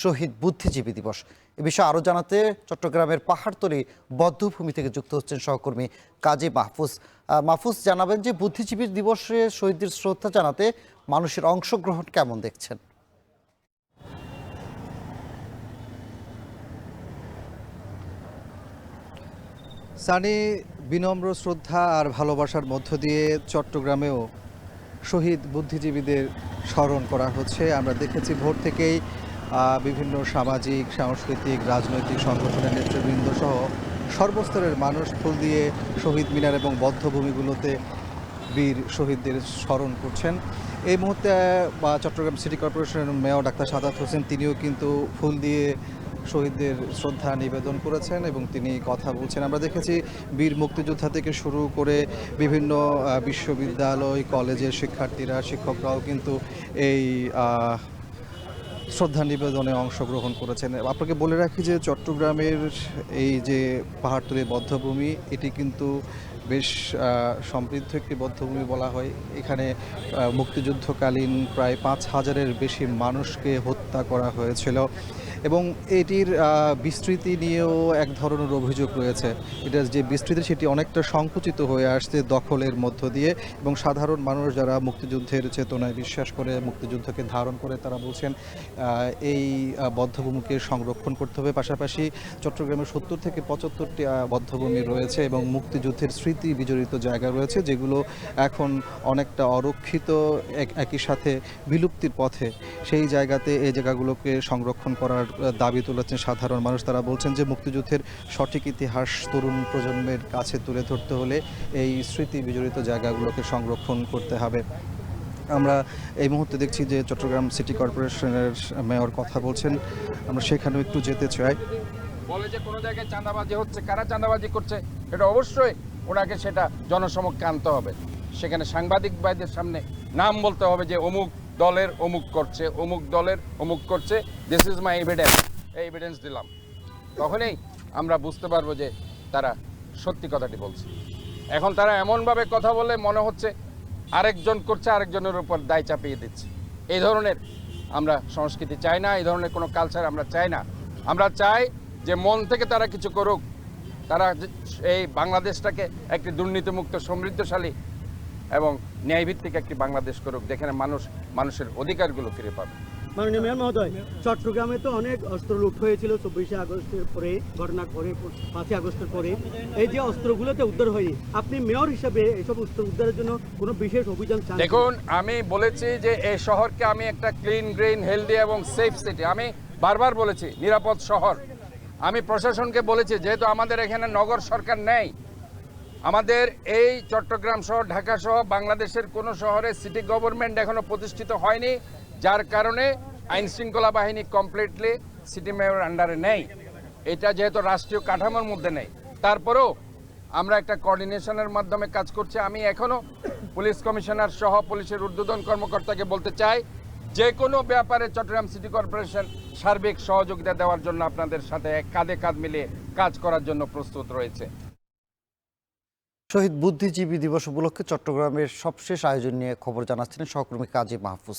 শহীদ বুদ্ধিজীবী দিবস। এ বিষয়ে আরও জানাতে চট্টগ্রামের পাহাড়তলী বধ্যভূমি থেকে যুক্ত হচ্ছেন সহকর্মী কাজী মাহফুজ। মাহফুজ, জানাবেন যে বুদ্ধিজীবী দিবসে শহীদদের শ্রদ্ধা জানাতে মানুষের অংশগ্রহণ কেমন দেখছেন? সানি, বিনম্র শ্রদ্ধা আর ভালোবাসার মধ্য দিয়ে চট্টগ্রামেও শহীদ বুদ্ধিজীবীদের স্মরণ করা হচ্ছে। আমরা দেখেছি ভোর থেকেই বিভিন্ন সামাজিক, সাংস্কৃতিক, রাজনৈতিক সংগঠনের নেতৃবৃন্দ সহ সর্বস্তরের মানুষ ফুল দিয়ে শহীদ মিনার এবং বধ্যভূমিগুলোতে বীর শহীদদের স্মরণ করছেন। এই মুহূর্তে চট্টগ্রাম সিটি কর্পোরেশনের মেয়র ডাক্তার সাদাত হোসেন তিনিও কিন্তু ফুল দিয়ে শহীদদের শ্রদ্ধা নিবেদন করেছেন এবং তিনি কথা বলছেন। আমরা দেখেছি বীর মুক্তিযোদ্ধা থেকে শুরু করে বিভিন্ন বিশ্ববিদ্যালয়, কলেজের শিক্ষার্থীরা, শিক্ষকরাও কিন্তু এই শ্রদ্ধা নিবেদনে অংশগ্রহণ করেছেন। আপনাকে বলে রাখি যে চট্টগ্রামের এই যে পাহাড়তলী বধ্যভূমি, এটি কিন্তু বেশ সমৃদ্ধ একটি বধ্যভূমি বলা হয়। এখানে মুক্তিযুদ্ধকালীন প্রায় 5,000-এর বেশি মানুষকে হত্যা করা হয়েছিল এবং এটির বিস্তৃতি নিয়েও এক ধরনের অভিযোগ রয়েছে। এটার যে বিস্তৃতি সেটি অনেকটা সংকুচিত হয়ে আসছে দখলের মধ্য দিয়ে, এবং সাধারণ মানুষ যারা মুক্তিযুদ্ধের চেতনায় বিশ্বাস করে, মুক্তিযুদ্ধকে ধারণ করে, তারা বলছেন এই বধ্যভূমিকে সংরক্ষণ করতে হবে। পাশাপাশি চট্টগ্রামে 70 থেকে 75টি বধ্যভূমি রয়েছে এবং মুক্তিযুদ্ধের স্মৃতি বিজড়িত জায়গা রয়েছে, যেগুলো এখন অনেকটা অরক্ষিত, একই সাথে বিলুপ্তির পথে। সেই জায়গাতে এই জায়গাগুলোকে সংরক্ষণ করার দাবি তুলেছেন সাধারণ মানুষ। তারা বলছেন যে মুক্তিযুদ্ধের সঠিক ইতিহাস তরুণ প্রজন্মের কাছে তুলে ধরতে হলে এই স্মৃতি বিজড়িত জায়গাগুলোকে সংরক্ষণ করতে হবে। আমরা এই মুহূর্তে দেখছি যে চট্টগ্রাম সিটি কর্পোরেশনের মেয়র কথা বলছেন, আমরা সেখানেও একটু যেতে চাই। বলে যে কোনো জায়গায় চাঁদাবাজি হচ্ছে, কারা চাঁদাবাজি করছে এটা অবশ্যই ওনাকে সেটা জনসমক্ষে আনতে হবে। সেখানে সাংবাদিক ভাইদের সামনে নাম বলতে হবে যে অমুক দলের অমুক করছে, অমুক দলের অমুক করছে, দিস ইজ মাই এভিডেন্স, এই এভিডেন্স দিলাম। তখনই আমরা বুঝতে পারবো যে তারা সত্যি কথাটি বলছে। এখন তারা এমনভাবে কথা বলে মনে হচ্ছে আরেকজন করছে, আরেকজনের উপর দায় চাপিয়ে দিচ্ছে। এই ধরনের আমরা সংস্কৃতি চাই না, এই ধরনের কোনো কালচার আমরা চাই না। আমরা চাই যে মন থেকে তারা কিছু করুক, তারা এই বাংলাদেশটাকে একটি দুর্নীতিমুক্ত, সমৃদ্ধশালী এবং ন্যায়ভিত্তিক একটি বাংলাদেশ করুক, যেখানে মানুষের অধিকারগুলো ফিরে পাবে। মাননীয় মেয়র মহোদয়, চট্টগ্রামে তো অনেক অস্ত্র লুট হয়েছিল 24শে আগস্টের পরে, ঘটনার পরে, 5ই আগস্টের পরে। এই যে অস্ত্রগুলোতে উদ্ধার হয়, আপনি মেয়র হিসেবে এইসব অস্ত্র উদ্ধারের জন্য কোনো বিশেষ অভিযান চান? দেখুন, আমি বলেছি যে এই শহরকে আমি একটা ক্লিন, গ্রিন, হেলদি এবং সেফ সিটি, আমি বারবার বলেছি নিরাপদ শহর। আমি প্রশাসনকে বলেছি, যেহেতু আমাদের এখানে নগর সরকার নেই, আমাদের এই চট্টগ্রাম শহর, ঢাকা সহ বাংলাদেশের কোনো শহরে সিটি গভর্নমেন্ট এখনো প্রতিষ্ঠিত হয়নি, যার কারণে আইন শৃঙ্খলা বাহিনী কমপ্লিটলি সিটি মেয়র আন্ডারে নেই। এটা যেহেতু রাষ্ট্রীয় কাঠামোর মধ্যে নেই, তারপরেও আমরা একটা কোঅর্ডিনেশনের মাধ্যমে কাজ করছি। আমি এখনও পুলিশ কমিশনার সহ পুলিশের ঊর্ধ্বতন কর্মকর্তাকে বলতে চাই, যে কোনো ব্যাপারে চট্টগ্রাম সিটি কর্পোরেশন সার্বিক সহযোগিতা দেওয়ার জন্য আপনাদের সাথে কাঁধে কাঁধ মিলিয়ে কাজ করার জন্য প্রস্তুত রয়েছে। শহীদ বুদ্ধিজীবী দিবস উপলক্ষে চট্টগ্রামের সবশেষ আয়োজন নিয়ে খবর জানাচ্ছিলেন সহকর্মী কাজী মাহফুজ।